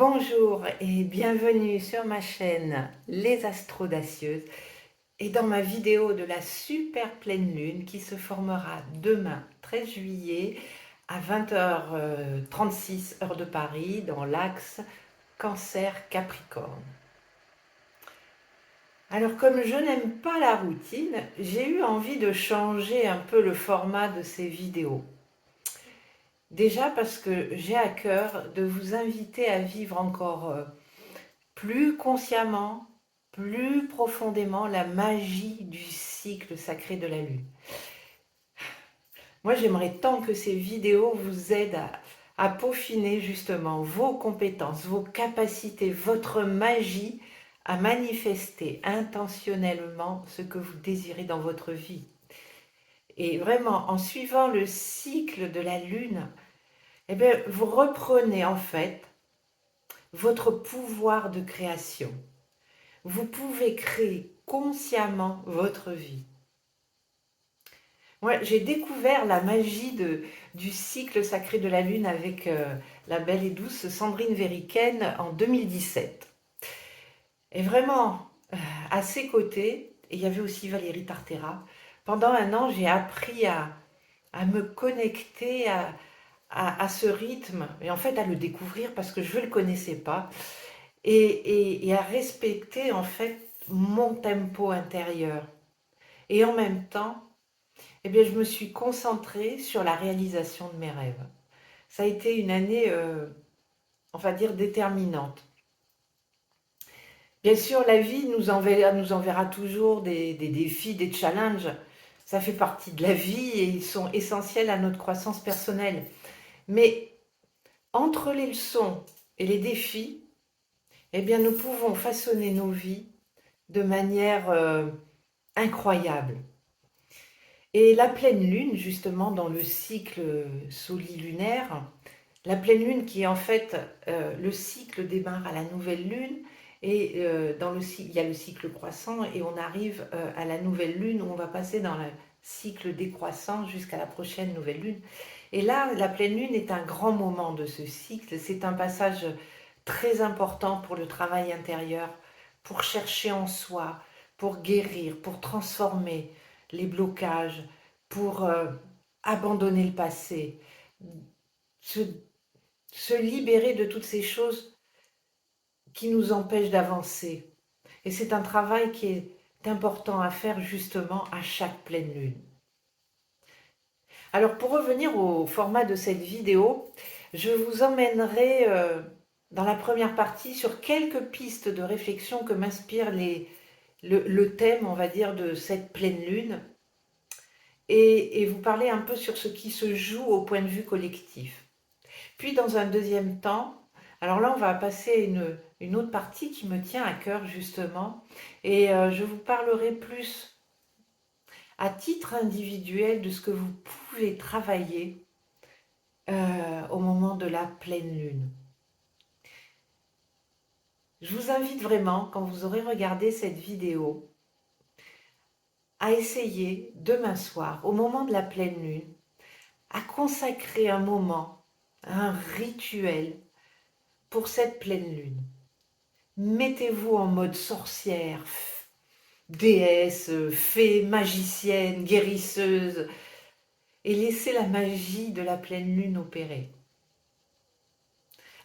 Bonjour et bienvenue sur ma chaîne Les Astrodacieuses et dans ma vidéo de la super pleine lune qui se formera demain 13 juillet à 20h36 heure de Paris dans l'axe Cancer-Capricorne. Alors comme je n'aime pas la routine, j'ai eu envie de changer un peu le format de ces vidéos. Déjà parce que j'ai à cœur de vous inviter à vivre encore plus consciemment, plus profondément la magie du cycle sacré de la Lune. Moi, j'aimerais tant que ces vidéos vous aident à peaufiner justement vos compétences, vos capacités, votre magie à manifester intentionnellement ce que vous désirez dans votre vie. Et vraiment, en suivant le cycle de la Lune, eh bien, vous reprenez en fait votre pouvoir de création. Vous pouvez créer consciemment votre vie. Moi, j'ai découvert la magie du cycle sacré de la Lune avec la belle et douce Sandrine Veriken en 2017. Et vraiment, à ses côtés, et il y avait aussi Valérie Tartera, pendant un an, j'ai appris à me connecter à ce rythme, et en fait à le découvrir parce que je ne le connaissais pas, et à respecter en fait mon tempo intérieur. Et en même temps, eh bien, je me suis concentrée sur la réalisation de mes rêves. Ça a été une année, on va dire, déterminante. Bien sûr, la vie nous enverra toujours des défis, des challenges. Ça fait partie de la vie et ils sont essentiels à notre croissance personnelle. Mais entre les leçons et les défis, eh bien, nous pouvons façonner nos vies de manière incroyable. Et la pleine lune, justement, dans le cycle solilunaire, la pleine lune qui est en fait, le cycle démarre à la nouvelle lune, et il y a le cycle croissant, et on arrive à la nouvelle lune où on va passer dans le cycle décroissant jusqu'à la prochaine nouvelle lune. Et là, la pleine lune est un grand moment de ce cycle, c'est un passage très important pour le travail intérieur, pour chercher en soi, pour guérir, pour transformer les blocages, pour abandonner le passé, se, se libérer de toutes ces choses qui nous empêchent d'avancer. Et c'est un travail qui est important à faire justement à chaque pleine lune. Alors pour revenir au format de cette vidéo, je vous emmènerai dans la première partie sur quelques pistes de réflexion que m'inspire le thème, on va dire, de cette pleine lune, et vous parler un peu sur ce qui se joue au point de vue collectif. Puis dans un deuxième temps, alors là on va passer à une autre partie qui me tient à cœur justement, et je vous parlerai plus à titre individuel de ce que vous pouvez travailler au moment de la pleine lune. Je vous invite vraiment, quand vous aurez regardé cette vidéo, à essayer demain soir, au moment de la pleine lune, à consacrer un moment, un rituel pour cette pleine lune. Mettez-vous en mode sorcière, déesse, fée, magicienne, guérisseuse, et laissez la magie de la pleine lune opérer.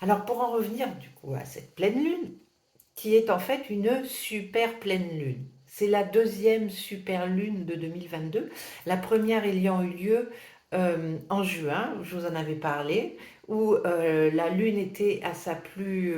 Alors pour en revenir du coup à cette pleine lune, qui est en fait une super pleine lune. C'est la deuxième super lune de 2022, la première ayant eu lieu en juin, je vous en avais parlé, où la lune était à sa plus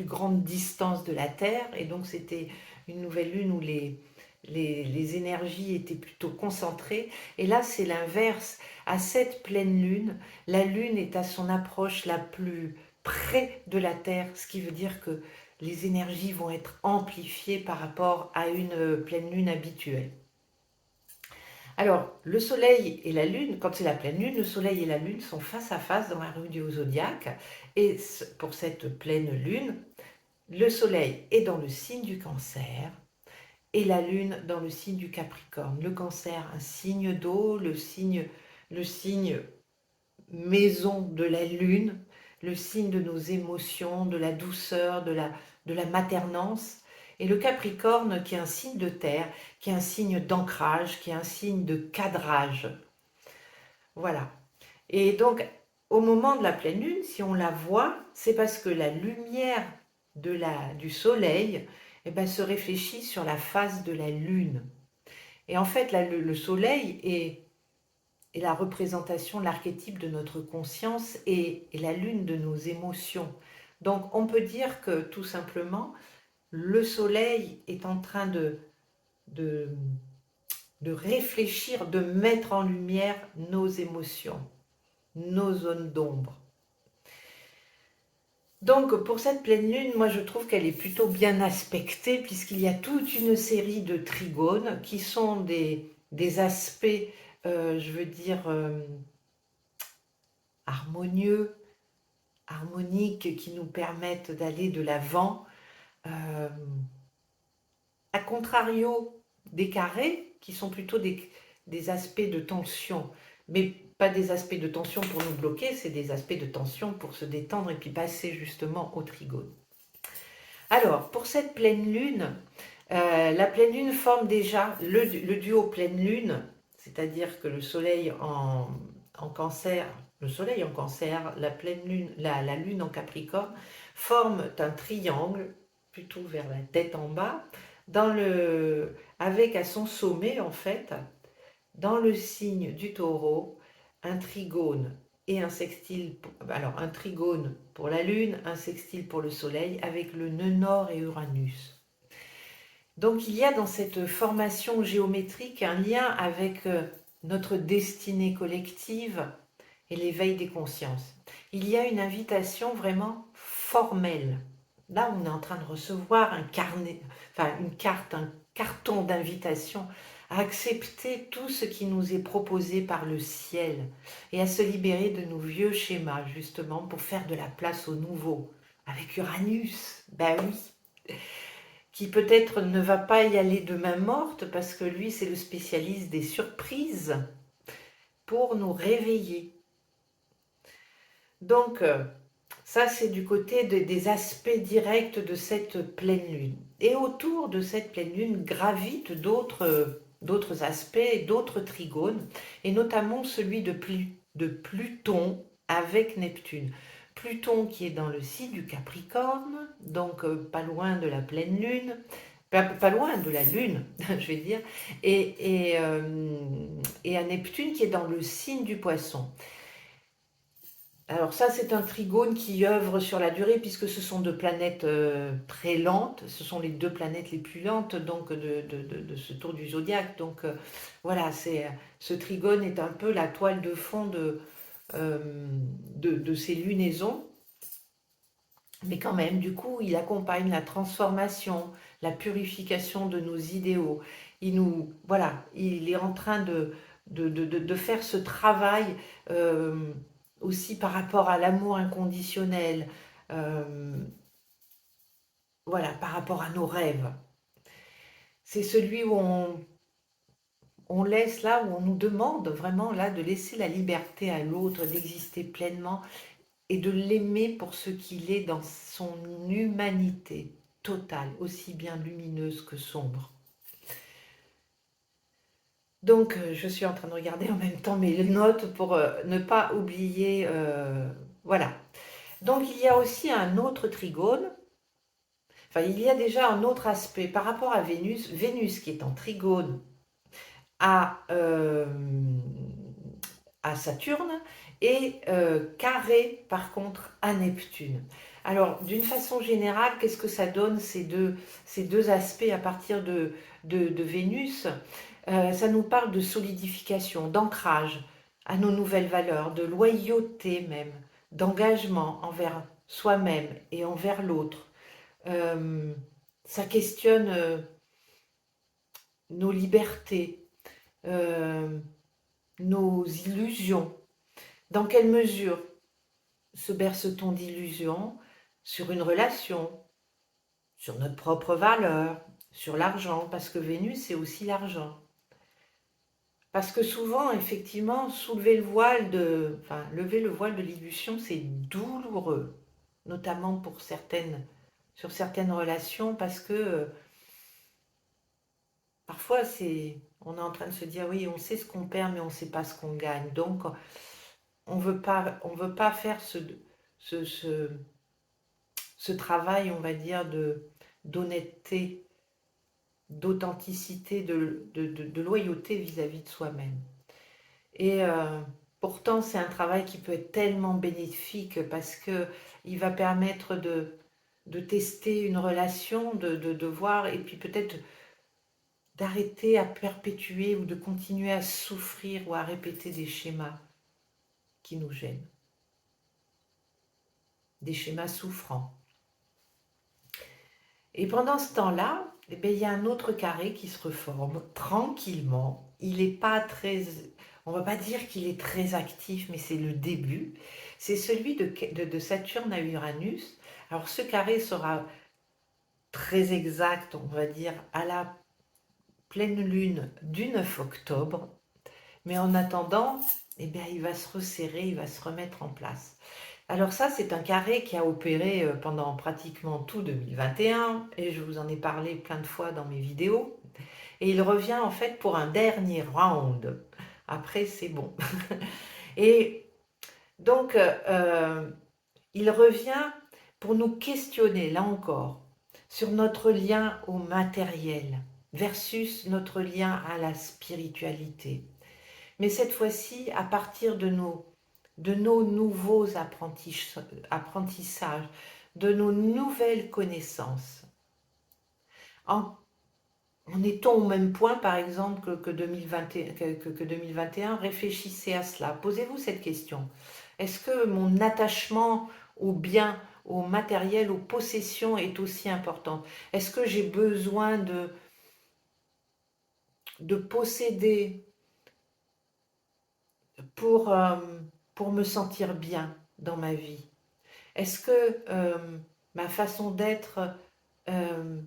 grande distance de la Terre, et donc c'était une nouvelle lune où les énergies étaient plutôt concentrées. Et là c'est l'inverse, à cette pleine lune, la lune est à son approche la plus près de la Terre, ce qui veut dire que les énergies vont être amplifiées par rapport à une pleine lune habituelle. Alors, le soleil et la lune, quand c'est la pleine lune, le soleil et la lune sont face à face dans la rue du zodiaque, et pour cette pleine lune, le soleil est dans le signe du Cancer et la lune dans le signe du Capricorne. Le Cancer, un signe d'eau, le signe maison de la lune. le signe de nos émotions, de la douceur, de la maternance. Et le Capricorne qui est un signe de terre, qui est un signe d'ancrage, qui est un signe de cadrage. Voilà. Et donc, au moment de la pleine lune, si on la voit, c'est parce que la lumière du soleil eh ben, se réfléchit sur la face de la lune. Et en fait, le soleil est la représentation de l'archétype de notre conscience et la lune de nos émotions. Donc, on peut dire que tout simplement, le soleil est en train de, de réfléchir, de mettre en lumière nos émotions, nos zones d'ombre. Donc pour cette pleine lune, moi je trouve qu'elle est plutôt bien aspectée puisqu'il y a toute une série de trigones qui sont des aspects, je veux dire, harmonieux, harmoniques, qui nous permettent d'aller de l'avant. À contrario des carrés, qui sont plutôt des aspects de tension, mais pas des aspects de tension pour nous bloquer, c'est des aspects de tension pour se détendre et puis passer justement au trigone. Alors, pour cette pleine lune, la pleine lune forme déjà le duo pleine lune, c'est-à-dire que le soleil en cancer, la pleine lune, la lune en capricorne, forment un triangle, plutôt vers la tête en bas, avec à son sommet, en fait, dans le signe du taureau, un trigone et un sextile, alors un trigone pour la lune, un sextile pour le soleil, avec le nœud nord et Uranus. Donc il y a dans cette formation géométrique un lien avec notre destinée collective et l'éveil des consciences. Il y a une invitation vraiment formelle. Là, on est en train de recevoir un carnet, enfin une carte, un carton d'invitation à accepter tout ce qui nous est proposé par le ciel et à se libérer de nos vieux schémas, justement, pour faire de la place au nouveau. Avec Uranus, ben oui, qui peut-être ne va pas y aller de main morte parce que lui, c'est le spécialiste des surprises pour nous réveiller. Donc, ça, c'est du côté des aspects directs de cette pleine lune. Et autour de cette pleine lune gravitent d'autres aspects, d'autres trigones, et notamment celui de Pluton avec Neptune. Pluton qui est dans le signe du Capricorne, donc pas loin de la pleine lune, pas loin de la lune, je vais dire, et à Neptune qui est dans le signe du Poisson. Alors ça, c'est un trigone qui œuvre sur la durée puisque ce sont deux planètes très lentes. Ce sont les deux planètes les plus lentes donc de ce tour du zodiaque. Donc voilà, ce trigone est un peu la toile de fond de ces lunaisons. Mais quand même, du coup, il accompagne la transformation, la purification de nos idéaux. Voilà, il est en train de faire ce travail aussi par rapport à l'amour inconditionnel, voilà, par rapport à nos rêves. C'est celui où on laisse là, où on nous demande vraiment là de laisser la liberté à l'autre, d'exister pleinement et de l'aimer pour ce qu'il est dans son humanité totale, aussi bien lumineuse que sombre. Donc, je suis en train de regarder en même temps mes notes pour ne pas oublier. Voilà. Donc, il y a aussi un autre trigone. Enfin, il y a déjà un autre aspect par rapport à Vénus. Vénus qui est en trigone à Saturne et carré par contre à Neptune. Alors d'une façon générale, qu'est-ce que ça donne ces deux aspects à partir de Vénus? Ça nous parle de solidification, d'ancrage à nos nouvelles valeurs, de loyauté même, d'engagement envers soi-même et envers l'autre. Ça questionne nos libertés, nos illusions. Dans quelle mesure se berce-t-on d'illusions sur une relation, sur notre propre valeur, sur l'argent, parce que Vénus, c'est aussi l'argent. Parce que souvent, effectivement, soulever le voile de, enfin, lever le voile de l'illusion, c'est douloureux, notamment pour certaines, sur certaines relations, parce que parfois, on est en train de se dire, oui, on sait ce qu'on perd, mais on ne sait pas ce qu'on gagne. Donc, on veut pas faire ce, ce, ce travail, on va dire, d'honnêteté, d'authenticité, de loyauté vis-à-vis de soi-même. Et pourtant, c'est un travail qui peut être tellement bénéfique parce que il va permettre de tester une relation, de voir, et puis peut-être d'arrêter à perpétuer ou de continuer à souffrir ou à répéter des schémas qui nous gênent, des schémas souffrants. Et pendant ce temps-là, eh bien, il y a un autre carré qui se reforme tranquillement. Il n'est pas très... On ne va pas dire qu'il est très actif, mais c'est le début. C'est celui de Saturne à Uranus. Alors ce carré sera très exact, on va dire, à la pleine lune du 9 octobre. Mais en attendant, eh bien, il va se resserrer, il va se remettre en place. Alors ça, c'est un carré qui a opéré pendant pratiquement tout 2021 et je vous en ai parlé plein de fois dans mes vidéos. Et il revient en fait pour un dernier round. Après, c'est bon. Et donc, il revient pour nous questionner, là encore, sur notre lien au matériel versus notre lien à la spiritualité. Mais cette fois-ci, à partir de nos nouveaux apprentissages, de nos nouvelles connaissances. En est-on au même point, par exemple, que 2021? Réfléchissez à cela. Posez-vous cette question. Est-ce que mon attachement aux biens, au matériel, aux possessions est aussi important? Est-ce que j'ai besoin de posséder pour me sentir bien dans ma vie? Est-ce que ma façon d'être euh,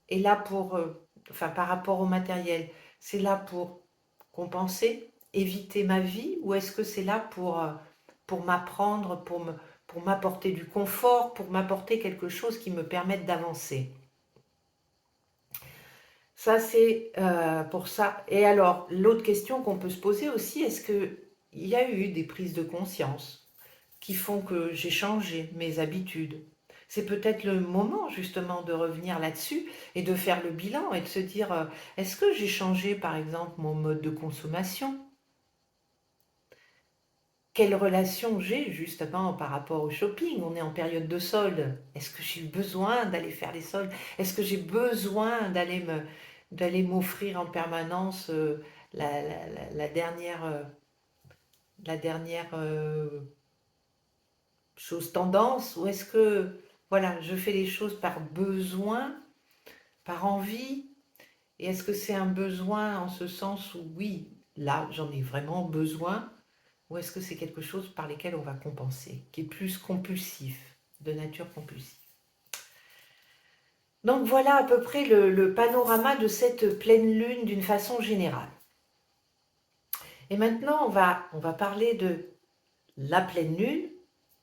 est là pour, enfin par rapport au matériel, c'est là pour compenser, éviter ma vie, ou est-ce que c'est là pour m'apprendre, pour m'apporter du confort, pour m'apporter quelque chose qui me permette d'avancer? Ça, c'est pour ça. Et alors, l'autre question qu'on peut se poser aussi, est-ce qu'il y a eu des prises de conscience qui font que j'ai changé mes habitudes? C'est peut-être le moment justement de revenir là-dessus et de faire le bilan et de se dire, est-ce que j'ai changé par exemple mon mode de consommation? Quelle relation j'ai justement par rapport au shopping? On est en période de solde. Est-ce que j'ai besoin d'aller faire les soldes? Est-ce que j'ai besoin d'aller m'offrir en permanence la dernière, chose tendance? Ou est-ce que voilà, je fais les choses par besoin, par envie? Et est-ce que c'est un besoin en ce sens où oui, là j'en ai vraiment besoin? Ou est-ce que c'est quelque chose par lesquels on va compenser, qui est plus compulsif, de nature compulsive? Donc voilà à peu près le panorama de cette pleine lune d'une façon générale. Et maintenant, on va parler de la pleine lune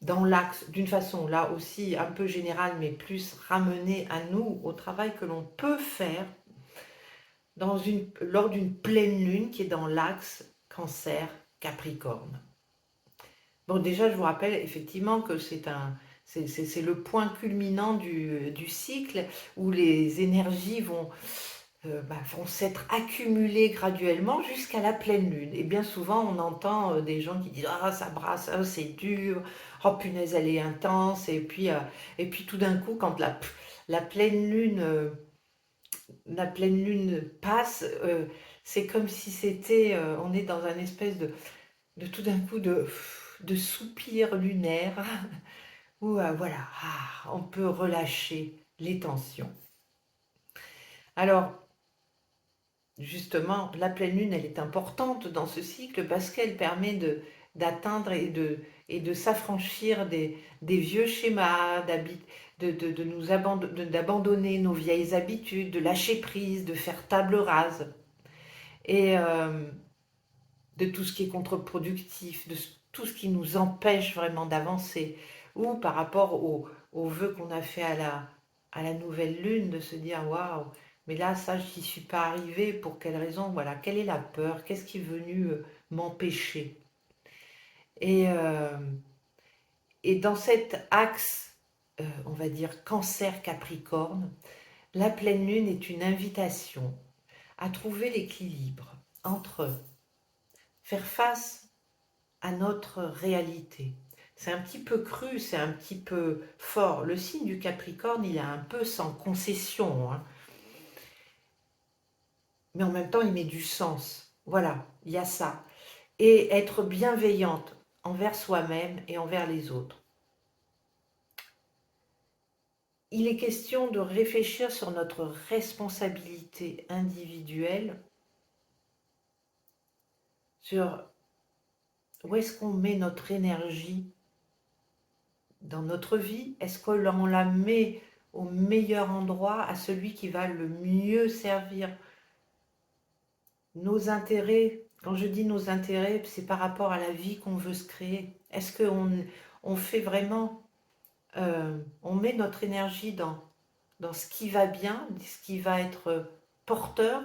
dans l'axe, d'une façon là aussi un peu générale, mais plus ramenée à nous, au travail que l'on peut faire lors d'une pleine lune qui est dans l'axe Cancer-Capricorne. Bon, déjà, je vous rappelle effectivement que c'est le point culminant du cycle où les énergies vont s'être accumulées graduellement jusqu'à la pleine lune. Et bien souvent, on entend des gens qui disent «Ah, ça brasse, ah, c'est dur, oh punaise, elle est intense». Et puis tout d'un coup, quand la pleine lune, passe, c'est comme si c'était, on est dans un espèce de tout d'un coup de soupir lunaire où voilà, on peut relâcher les tensions. Alors, justement, la pleine lune, elle est importante dans ce cycle parce qu'elle permet d'atteindre et de s'affranchir des vieux schémas, d'abandonner nos vieilles habitudes, de lâcher prise, de faire table rase. Et de tout ce qui est contre-productif, de tout ce qui nous empêche vraiment d'avancer, ou par rapport au vœu qu'on a fait à la nouvelle lune, de se dire waouh, mais là, ça, j'y suis pas arrivée, pour quelle raison? Voilà, quelle est la peur? Qu'est-ce qui est venu m'empêcher? Et, euh, et dans cet axe, on va dire Cancer-Capricorne, la pleine lune est une invitation à trouver l'équilibre entre faire face à notre réalité. C'est un petit peu cru, c'est un petit peu fort. Le signe du Capricorne, il est un peu sans concession, hein. Mais en même temps, il met du sens. Voilà, il y a ça. Et être bienveillante envers soi-même et envers les autres. Il est question de réfléchir sur notre responsabilité individuelle, sur où est-ce qu'on met notre énergie dans notre vie. Est-ce que l'on la met au meilleur endroit, à celui qui va le mieux servir nos intérêts? Quand je dis nos intérêts, c'est par rapport à la vie qu'on veut se créer. Est-ce qu'on fait vraiment, on met notre énergie dans ce qui va bien, ce qui va être porteur,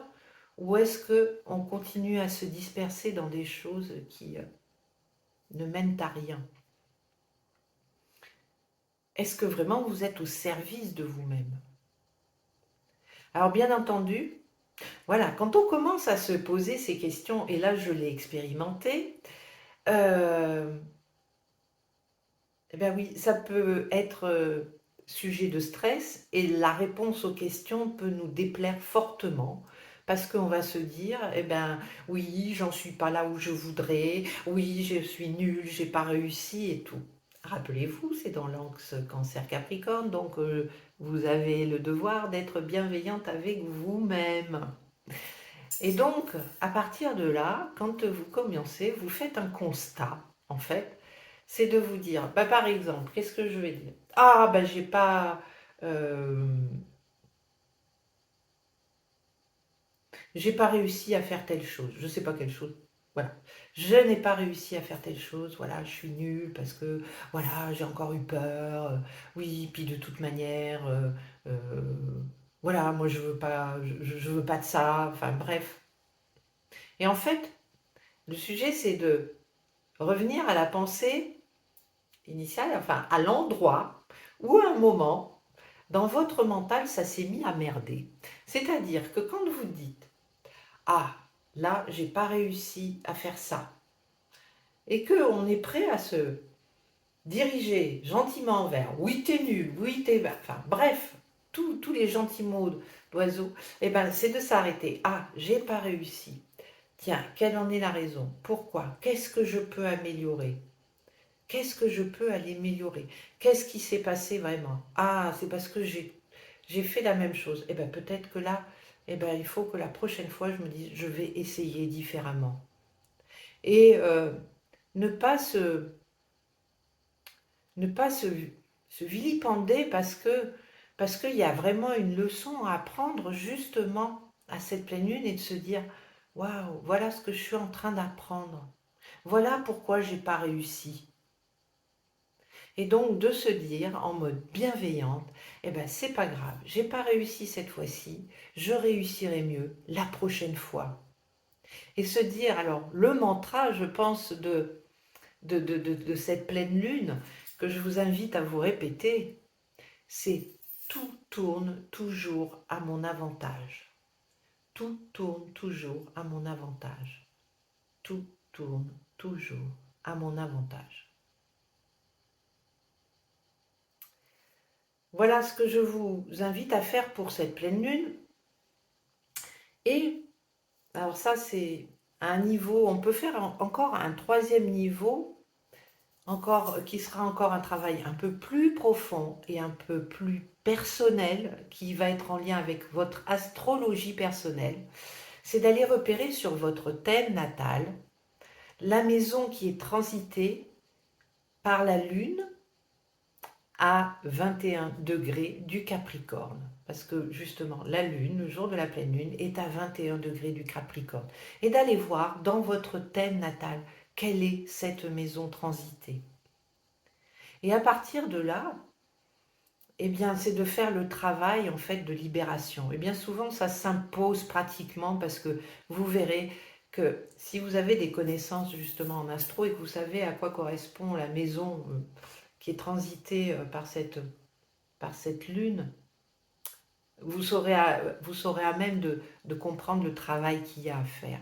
ou est-ce qu'on continue à se disperser dans des choses qui ne mènent à rien? Est-ce que vraiment vous êtes au service de vous-même? Alors bien entendu, voilà, quand on commence à se poser ces questions, et là je l'ai expérimenté, euh, eh bien oui, ça peut être sujet de stress, et la réponse aux questions peut nous déplaire fortement, parce qu'on va se dire, eh ben oui, j'en suis pas là où je voudrais, oui, je suis nulle, j'ai pas réussi et tout. Rappelez-vous, c'est dans l'axe Cancer-Capricorne, donc vous avez le devoir d'être bienveillante avec vous-même. Et donc, à partir de là, quand vous commencez, vous faites un constat, en fait, c'est de vous dire, bah, par exemple, qu'est-ce que je vais dire? Ah, bah, euh, j'ai pas réussi à faire telle chose, je sais pas quelle chose. Voilà, je n'ai pas réussi à faire telle chose, voilà, je suis nulle parce que, voilà, j'ai encore eu peur, oui, puis de toute manière, voilà, moi je veux pas de ça, enfin bref. Et en fait, le sujet, c'est de revenir à la pensée initiale, enfin à l'endroit où à un moment, dans votre mental, ça s'est mis à merder. C'est-à-dire que quand vous dites ah, là, j'ai pas réussi à faire ça, et qu'on est prêt à se diriger gentiment vers oui, t'es nul, oui, t'es. Enfin, bref, tous les gentils mots d'oiseau, et ben, c'est de s'arrêter. Ah, j'ai pas réussi. Tiens, quelle en est la raison? Pourquoi? Qu'est-ce que je peux améliorer? Qu'est-ce que je peux aller améliorer? Qu'est-ce qui s'est passé vraiment? Ah, c'est parce que j'ai fait la même chose. Eh bien, peut-être que là, eh ben, il faut que la prochaine fois, je me dise, je vais essayer différemment. Et ne pas se, ne pas se vilipender parce qu'il y a vraiment une leçon à apprendre justement à cette pleine lune, et de se dire, waouh, voilà ce que je suis en train d'apprendre. Voilà pourquoi j'ai pas réussi. Et donc de se dire en mode bienveillante, eh ben c'est pas grave, j'ai pas réussi cette fois-ci, je réussirai mieux la prochaine fois. Et se dire, alors le mantra, je pense, de cette pleine lune, que je vous invite à vous répéter, c'est tout tourne toujours à mon avantage. Tout tourne toujours à mon avantage. Tout tourne toujours à mon avantage. Voilà ce que je vous invite à faire pour cette pleine lune. Et alors ça, c'est un niveau, on peut faire encore un troisième niveau, encore, qui sera encore un travail un peu plus profond et un peu plus personnel, qui va être en lien avec votre astrologie personnelle. C'est d'aller repérer sur votre thème natal la maison qui est transitée par la lune à 21 degrés du Capricorne. Parce que justement, la Lune, le jour de la pleine Lune, est à 21 degrés du Capricorne. Et d'aller voir dans votre thème natal, quelle est cette maison transitée. Et à partir de là, eh bien, c'est de faire le travail en fait de libération. Et bien souvent, ça s'impose pratiquement parce que vous verrez que si vous avez des connaissances justement en astro et que vous savez à quoi correspond la maison qui est transitée par cette lune, vous serez à même de comprendre le travail qu'il y a à faire.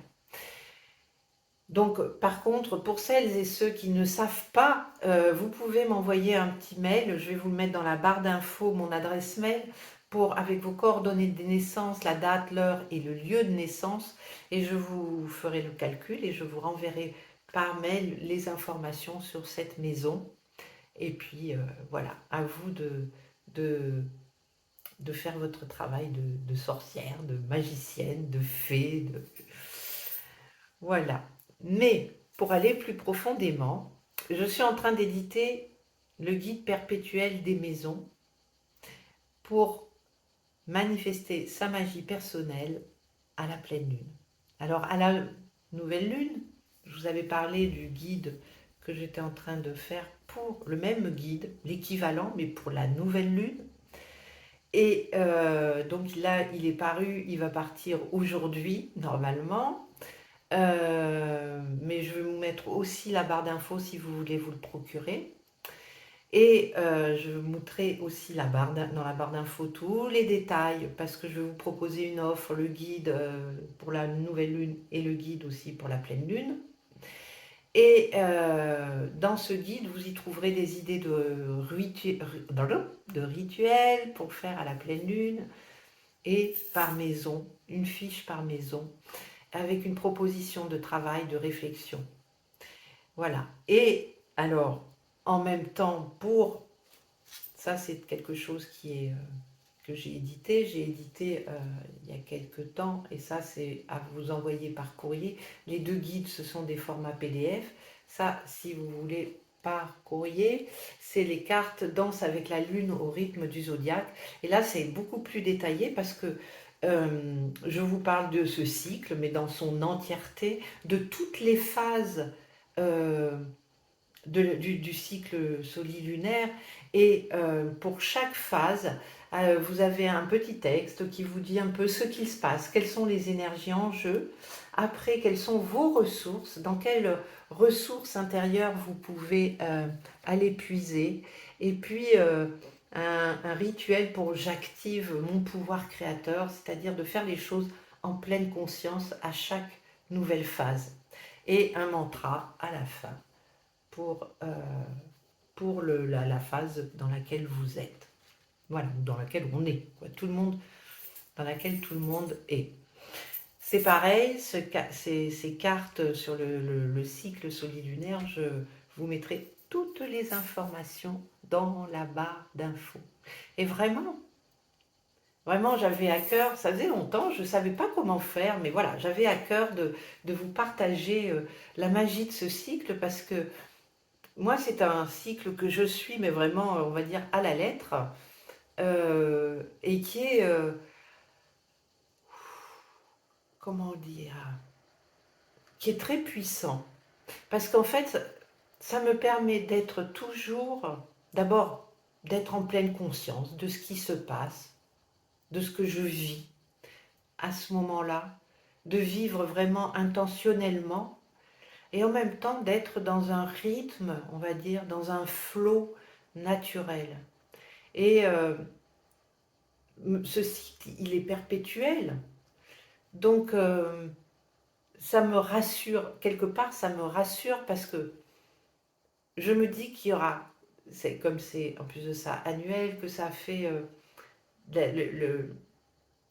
Donc, par contre, pour celles et ceux qui ne savent pas, vous pouvez m'envoyer un petit mail. Je vais vous le mettre dans la barre d'infos, mon adresse mail, avec vos coordonnées de naissance, la date, l'heure et le lieu de naissance. Et je vous ferai le calcul et je vous renverrai par mail les informations sur cette maison. Et puis, voilà, à vous de faire votre travail de sorcière, de magicienne, de fée. Voilà. Mais pour aller plus profondément, je suis en train d'éditer le guide perpétuel des maisons pour manifester sa magie personnelle à la pleine lune. Alors à la nouvelle lune, je vous avais parlé du guide que j'étais en train de faire pour le même guide, l'équivalent, mais pour la nouvelle lune. Et donc là, il est paru, il va partir aujourd'hui, normalement. Mais je vais vous mettre aussi la barre d'infos si vous voulez vous le procurer. Et je vous mettrai aussi dans la barre d'infos tous les détails parce que je vais vous proposer une offre, le guide pour la nouvelle lune et le guide aussi pour la pleine lune. Et dans ce guide, vous y trouverez des idées de rituels pour faire à la pleine lune et par maison, une fiche par maison avec une proposition de travail, de réflexion. Voilà. Et alors, en même temps, ça c'est quelque chose que j'ai édité. J'ai édité il y a quelques temps, et ça c'est à vous envoyer par courrier. Les deux guides, ce sont des formats PDF. Ça, si vous voulez par courrier, c'est les cartes Danse avec la lune au rythme du zodiaque. Et là, c'est beaucoup plus détaillé parce que je vous parle de ce cycle, mais dans son entièreté, de toutes les phases du cycle solilunaire. Et pour chaque phase, vous avez un petit texte qui vous dit un peu ce qu'il se passe, quelles sont les énergies en jeu, après quelles sont vos ressources, dans quelles ressources intérieures vous pouvez aller puiser, et puis un rituel pour j'active mon pouvoir créateur, c'est-à-dire de faire les choses en pleine conscience à chaque nouvelle phase, et un mantra à la fin pour la phase dans laquelle vous êtes. Voilà, dans laquelle on est. Quoi. Dans laquelle tout le monde est. C'est pareil, ces cartes sur le cycle solilunaire, je vous mettrai toutes les informations dans la barre d'infos. Et vraiment, j'avais à cœur, ça faisait longtemps, je ne savais pas comment faire, mais voilà, j'avais à cœur de vous partager la magie de ce cycle parce que moi, c'est un cycle que je suis, mais vraiment, on va dire, à la lettre, et qui est, comment dire, qui est très puissant. Parce qu'en fait, ça me permet d'être toujours, d'abord, d'être en pleine conscience de ce qui se passe, de ce que je vis à ce moment-là, de vivre vraiment intentionnellement, et en même temps d'être dans un rythme, on va dire, dans un flot naturel. Et ce cycle, il est perpétuel. Donc, ça me rassure. Quelque part, ça me rassure parce que je me dis qu'il y aura, c'est comme c'est en plus de ça annuel, que ça fait,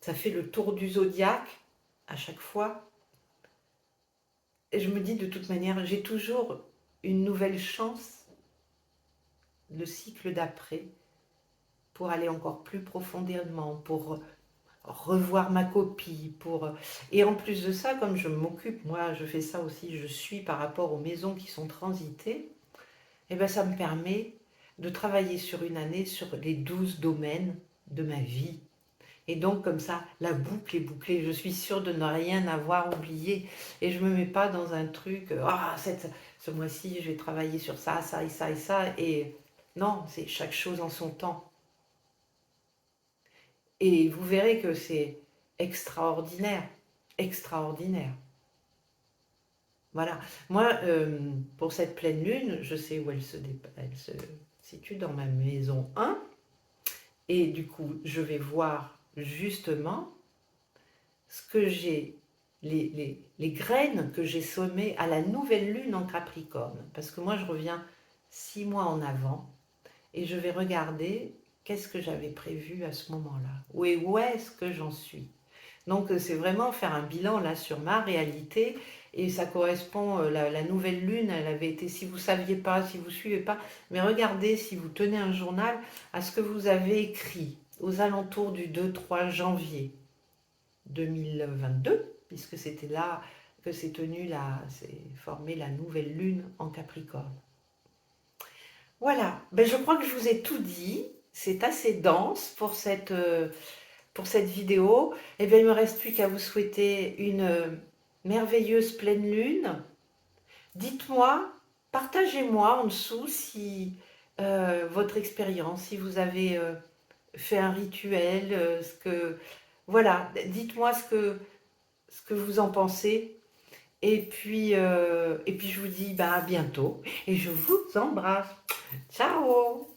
ça fait le tour du zodiaque à chaque fois. Et je me dis de toute manière, j'ai toujours une nouvelle chance, le cycle d'après, pour aller encore plus profondément, pour revoir ma copie, et en plus de ça, comme je m'occupe, moi je fais ça aussi, je suis par rapport aux maisons qui sont transitées, et ben ça me permet de travailler sur une année, sur les 12 domaines de ma vie. Et donc, comme ça, la boucle est bouclée. Je suis sûre de ne rien avoir oublié. Et je ne me mets pas dans un truc, ah, ce mois-ci, je vais travailler sur ça, ça et ça et ça. Et non, c'est chaque chose en son temps. Et vous verrez que c'est extraordinaire. Extraordinaire. Voilà. Moi, pour cette pleine lune, je sais où elle se situe dans ma maison 1. Et du coup, je vais voir justement ce que j'ai, les graines que j'ai semées à la nouvelle lune en Capricorne. Parce que moi, je reviens 6 mois en avant et je vais regarder qu'est-ce que j'avais prévu à ce moment-là. Où est-ce que j'en suis. Donc, c'est vraiment faire un bilan là sur ma réalité. Et ça correspond, la nouvelle lune, elle avait été, si vous ne saviez pas, si vous ne suivez pas, mais regardez, si vous tenez un journal, à ce que vous avez écrit aux alentours du 2-3 janvier 2022, puisque c'était là que s'est formé la nouvelle lune en Capricorne. Voilà, ben, je crois que je vous ai tout dit, c'est assez dense pour cette vidéo. Et bien, il ne me reste plus qu'à vous souhaiter une merveilleuse pleine lune. Dites-moi, partagez-moi en dessous si votre expérience, si vous avez fait un rituel, voilà, dites-moi ce que vous en pensez. Et puis je vous dis bah, à bientôt et je vous embrasse. Ciao!